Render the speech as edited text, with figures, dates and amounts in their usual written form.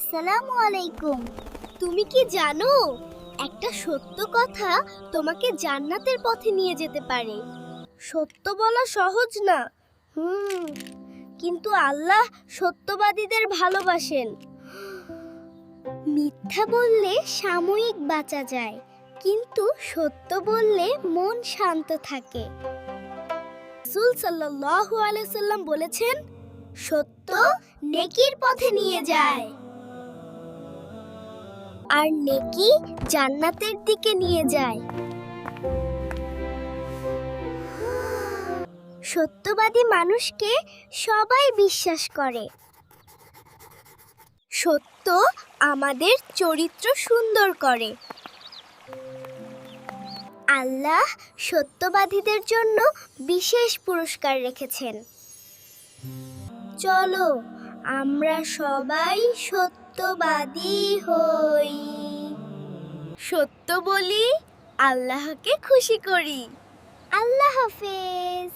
আসসালামু আলাইকুম। তুমি কি জানো একটা সত্য কথা তোমাকে জান্নাতের পথে নিয়ে যেতে পারে? সত্য বলা সহজ না। কিন্তু আল্লাহ সত্যবাদীদের ভালোবাসেন। মিথ্যা বললে সাময়িক বাঁচা যায়, কিন্তু সত্য বললে মন শান্ত থাকে। রাসূল সাল্লাল্লাহু আলাইহি সাল্লাম বলেছেন, সত্য নেকির পথে নিয়ে যায়, আর নেকি জান্নাতের দিকে নিয়ে যায়। সত্যবাদী মানুষকে সবাই বিশ্বাস করে। সত্য আমাদের চরিত্র সুন্দর করে। আল্লাহ সত্যবাদীদের জন্য বিশেষ পুরস্কার রেখেছেন। চলো আমরা সবাই সত্যবাদী হই, সত্য বলি, আল্লাহকে খুশি করি। আল্লাহ হাফেজ।